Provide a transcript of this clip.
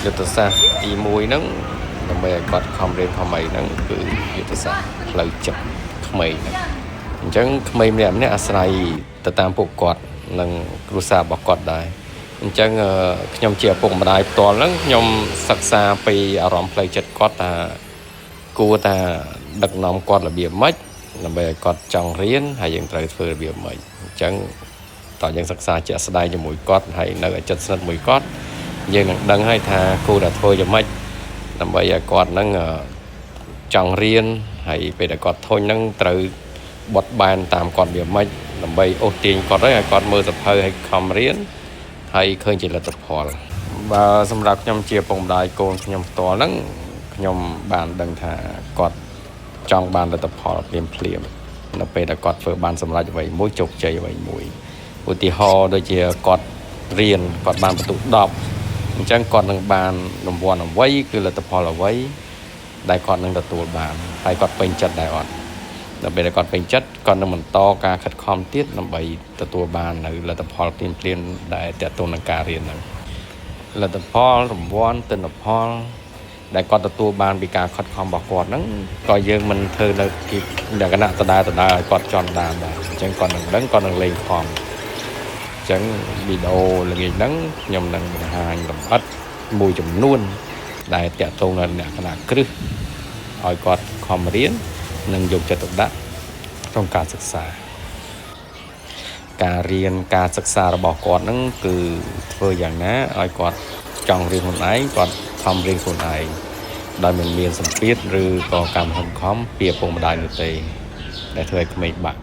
យុទ្ធសាស្ត្រទី1ហ្នឹងដើម្បីឲ្យគាត់ខំរៀនខំអីហ្នឹងគឺយុទ្ធសាស្ត្រផ្លូវចិត្តក្មេងហ្នឹងអញ្ចឹងក្មេងម្នាក់អាស្រ័យទៅតាមពួកគាត់និងគ្រួសាររបស់គាត់ដែរអញ្ចឹងខ្ញុំជាឪពុកម្ដាយផ្ទាល់ហ្នឹងខ្ញុំសិក្សាពីអារម្មណ៍ផ្លូវចិត្តគាត់ថាគួរថាដឹកនាំគាត់របៀបម៉េចដើម្បីឲ្យគាត់ចង់រៀនហើយយើងត្រូវធ្វើរបៀបម៉េចអញ្ចឹងតើយើងសិក្សាជាក់ស្ដែងជាមួយគាត់ហើយនៅឲ្យចិត្តស្និទ្ធមួយគាត់យើងនឹងដឹងហើយថាគួរតែធ្វើយ៉ាងម៉េចដើម្បីឲ្យគាត់នឹងចង់រៀនហើយពេលដែលគាត់ធុញនឹងត្រូវបត់បែនតាមគាត់វាម៉េចដើម្បីអូសទាញគាត់ឲ្យគាត់មើលសភៅឲ្យខំរៀនហើយឃើញជាលទ្ធផលបើសម្រាប់ខ្ញុំជាឪពុកម្ដាយកូនខ្ញុំផ្ទាល់ហ្នឹងខ្ញុំបានដឹងថាគាត់ចង់បានលទ្ធផលភ្លាមនៅពេលដែលគាត់ធ្វើបានសម្រេចអ្វីមួយជោគជ័យអ្វីមួយឧទាហរណ៍ដូចជាគាត់រៀនគាត់បានបន្ទុក10អញ្ចឹងគាត់នឹងបានរង្វាន់អ្វីគឺលទ្ធផលអ្វីដែលគាត់នឹងទទួលបានហើយគាត់ពេញចិត្តដែរអត់ដល់ពេលគាត់ពេញចិត្តគាត់នឹងបន្តការខិតខំទៀតដើម្បីទទួលបាននៅលទ្ធផលភ្លាមដែលតេតទៅនឹងការរៀនហ្នឹងលទ្ធផលរង្វាន់ទិន្នផលដែលគាត់ទទួលបានពីការខិតខំរបស់គាត់ហ្នឹងក៏យើងមិនធ្វើនៅលក្ខណៈដដែលឲ្យគាត់ចង់បានដែរអញ្ចឹងគាត់នឹងដឹងគាត់នឹងលេងខំអញ្ចឹងវីដេអូល្ងាចហ្នឹងខ្ញុំនឹងបង្ហាញលម្អិតមួយចំនួនដែលតេតទៅនៅលក្ខណៈគ្រឹះឲ្យគាត់ខំរៀននិងយកចិត្តទុកដាក់ក្នុងការសិក្សាការរៀនការសិក្សារបស់គាត់ហ្នឹងគឺធ្វើយ៉ាងណាឲ្យគាត់ចង់រៀនខ្លួនឯងគាត់ខំរៀនខ្លួនឯងដោយមិនមានសម្ពាធឬក៏កម្មខំពីឪពុកម្ដាយនោះទេដែលធ្វើឲ្យក្មេងបាក់